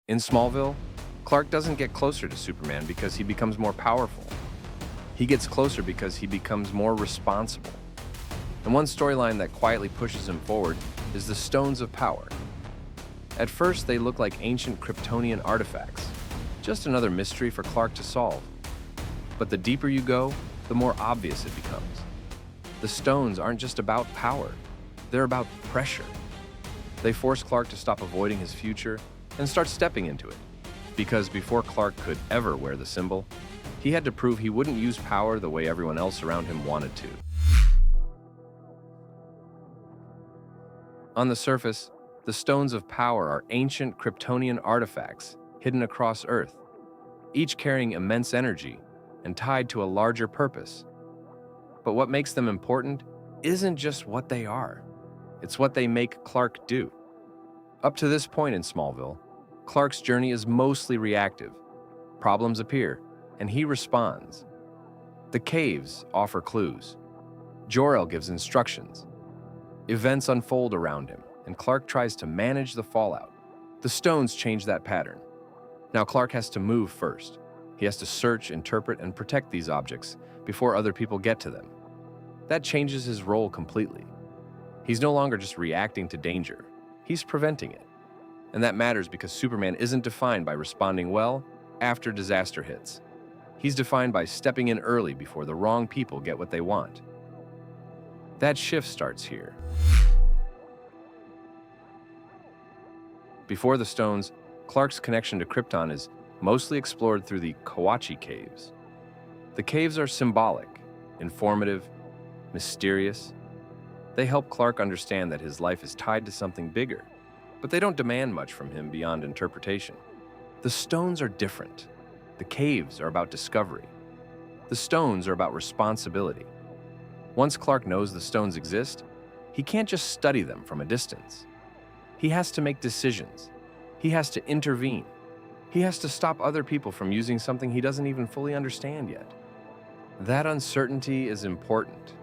In Smallville, Clark doesn't get closer to Superman because he becomes more powerful. He gets closer because he becomes more responsible. And one storyline that quietly pushes him forward is the Stones of Power. At first, they look like ancient Kryptonian artifacts, just another mystery for Clark to solve. But the deeper you go, the more obvious it becomes. The stones aren't just about power, they're about pressure. They force Clark to stop avoiding his future and start stepping into it. Because before Clark could ever wear the symbol, he had to prove he wouldn't use power the way everyone else around him wanted to. On the surface, the Stones of Power are ancient Kryptonian artifacts hidden across Earth, each carrying immense energy and tied to a larger purpose. But what makes them important isn't just what they are, it's what they make Clark do. Up to this point in Smallville, Clark's journey is mostly reactive. Problems appear, and he responds. The caves offer clues. Jor-El gives instructions. Events unfold around him, and Clark tries to manage the fallout. The stones change that pattern. Now Clark has to move first. He has to search, interpret, and protect these objects before other people get to them. That changes his role completely. He's no longer just reacting to danger, he's preventing it. And that matters because Superman isn't defined by responding well after disaster hits. He's defined by stepping in early before the wrong people get what they want. That shift starts here. Before the stones, Clark's connection to Krypton is mostly explored through the Kawachi Caves. The caves are symbolic, informative, mysterious. They help Clark understand that his life is tied to something bigger, but they don't demand much from him beyond interpretation. The stones are different. The caves are about discovery. The stones are about responsibility. Once Clark knows the stones exist, he can't just study them from a distance. He has to make decisions. He has to intervene. He has to stop other people from using something he doesn't even fully understand yet. That uncertainty is important,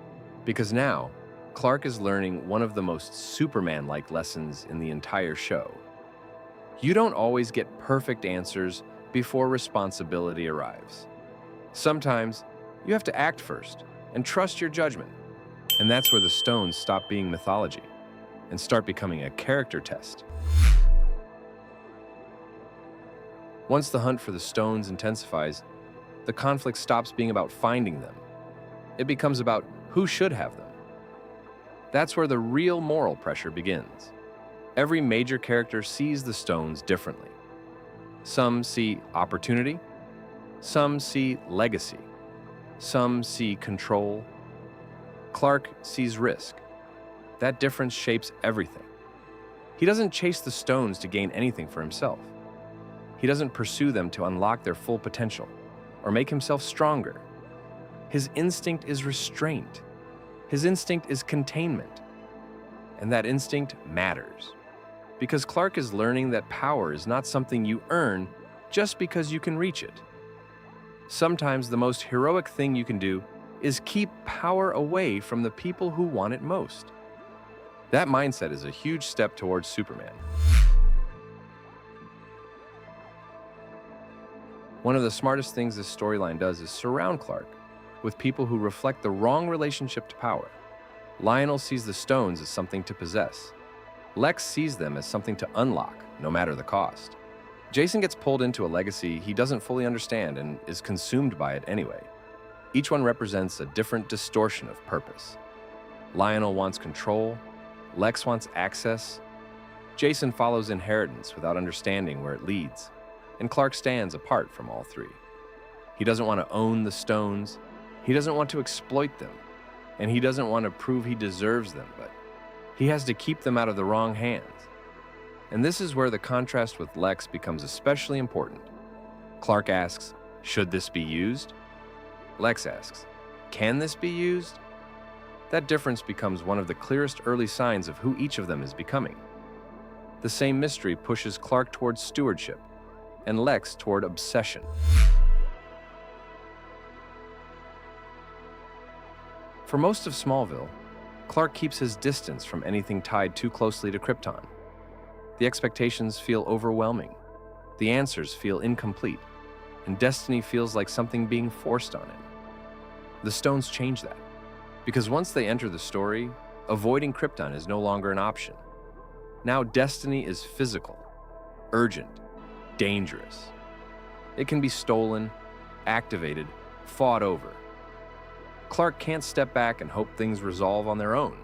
because now, Clark is learning one of the most Superman-like lessons in the entire show. You don't always get perfect answers before responsibility arrives. Sometimes, you have to act first and trust your judgment. And that's where the stones stop being mythology and start becoming a character test. Once the hunt for the stones intensifies, the conflict stops being about finding them. It becomes about who should have them. That's where the real moral pressure begins. Every major character sees the stones differently. Some see opportunity, some see legacy, some see control. Clark sees risk. That difference shapes everything. He doesn't chase the stones to gain anything for himself. He doesn't pursue them to unlock their full potential or make himself stronger. His instinct is restraint. His instinct is containment. And that instinct matters. Because Clark is learning that power is not something you earn just because you can reach it. Sometimes the most heroic thing you can do is keep power away from the people who want it most. That mindset is a huge step towards Superman. One of the smartest things this storyline does is surround Clark with people who reflect the wrong relationship to power. Lionel sees the stones as something to possess. Lex sees them as something to unlock, no matter the cost. Jason gets pulled into a legacy he doesn't fully understand and is consumed by it anyway. Each one represents a different distortion of purpose. Lionel wants control, Lex wants access, Jason follows inheritance without understanding where it leads, and Clark stands apart from all three. He doesn't want to own the stones, he doesn't want to exploit them, and he doesn't want to prove he deserves them, but he has to keep them out of the wrong hands. And this is where the contrast with Lex becomes especially important. Clark asks, should this be used? Lex asks, can this be used? That difference becomes one of the clearest early signs of who each of them is becoming. The same mystery pushes Clark towards stewardship, and Lex toward obsession. For most of Smallville, Clark keeps his distance from anything tied too closely to Krypton. The expectations feel overwhelming. The answers feel incomplete, and destiny feels like something being forced on him. The stones change that, because once they enter the story, avoiding Krypton is no longer an option. Now destiny is physical, urgent, dangerous. It can be stolen, activated, fought over. Clark can't step back and hope things resolve on their own.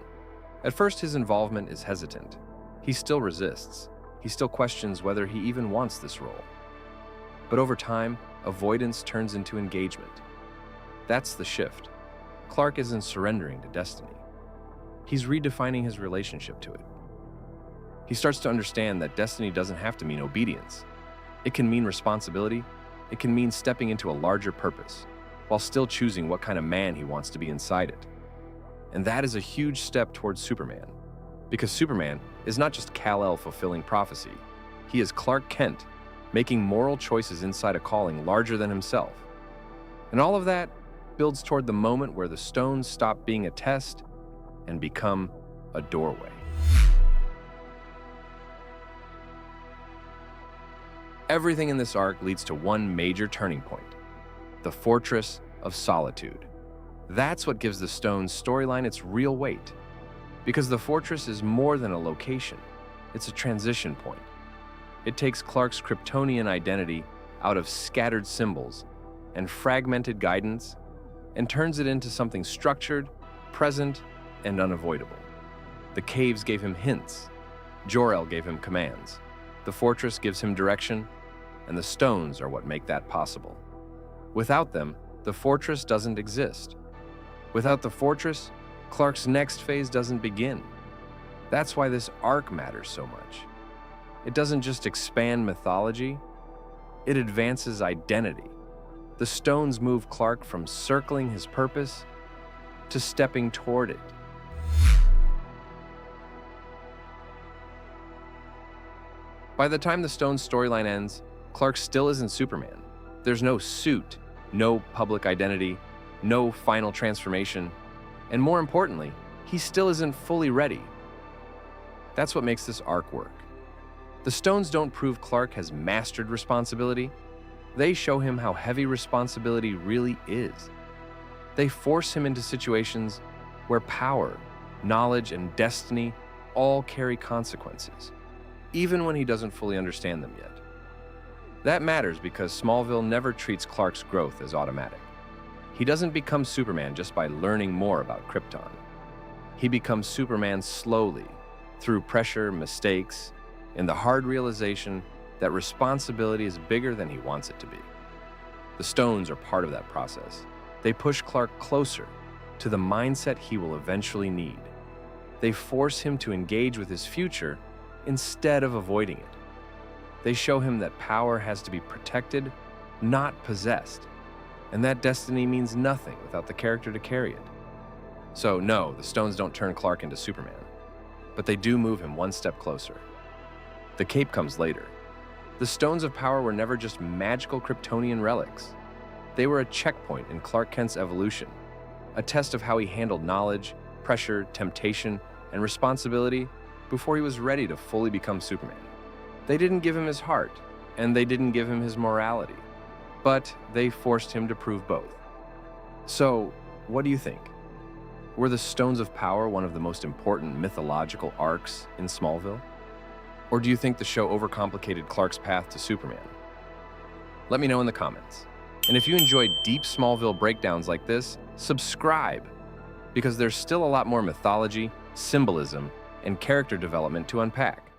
At first, his involvement is hesitant. He still resists. He still questions whether he even wants this role. But over time, avoidance turns into engagement. That's the shift. Clark isn't surrendering to destiny. He's redefining his relationship to it. He starts to understand that destiny doesn't have to mean obedience. It can mean responsibility. It can mean stepping into a larger purpose, while still choosing what kind of man he wants to be inside it. And that is a huge step towards Superman, because Superman is not just Kal-El fulfilling prophecy. He is Clark Kent, making moral choices inside a calling larger than himself. And all of that builds toward the moment where the stones stop being a test and become a doorway. Everything in this arc leads to one major turning point: the Fortress of Solitude. That's what gives the Stones storyline its real weight, because the fortress is more than a location. It's a transition point. It takes Clark's Kryptonian identity out of scattered symbols and fragmented guidance and turns it into something structured, present, and unavoidable. The caves gave him hints. Jor-El gave him commands. The fortress gives him direction, and the stones are what make that possible. Without them, the fortress doesn't exist. Without the fortress, Clark's next phase doesn't begin. That's why this arc matters so much. It doesn't just expand mythology, it advances identity. The stones move Clark from circling his purpose to stepping toward it. By the time the Stones storyline ends, Clark still isn't Superman. There's no suit, no public identity, no final transformation, and more importantly, he still isn't fully ready. That's what makes this arc work. The Stones don't prove Clark has mastered responsibility. They show him how heavy responsibility really is. They force him into situations where power, knowledge, and destiny all carry consequences, even when he doesn't fully understand them yet. That matters because Smallville never treats Clark's growth as automatic. He doesn't become Superman just by learning more about Krypton. He becomes Superman slowly, through pressure, mistakes, and the hard realization that responsibility is bigger than he wants it to be. The Stones are part of that process. They push Clark closer to the mindset he will eventually need. They force him to engage with his future instead of avoiding it. They show him that power has to be protected, not possessed, and that destiny means nothing without the character to carry it. So no, the Stones don't turn Clark into Superman, but they do move him one step closer. The cape comes later. The Stones of Power were never just magical Kryptonian relics. They were a checkpoint in Clark Kent's evolution, a test of how he handled knowledge, pressure, temptation, and responsibility before he was ready to fully become Superman. They didn't give him his heart, and they didn't give him his morality, but they forced him to prove both. So, what do you think? Were the Stones of Power one of the most important mythological arcs in Smallville? Or do you think the show overcomplicated Clark's path to Superman? Let me know in the comments. And if you enjoyed deep Smallville breakdowns like this, subscribe, because there's still a lot more mythology, symbolism, and character development to unpack.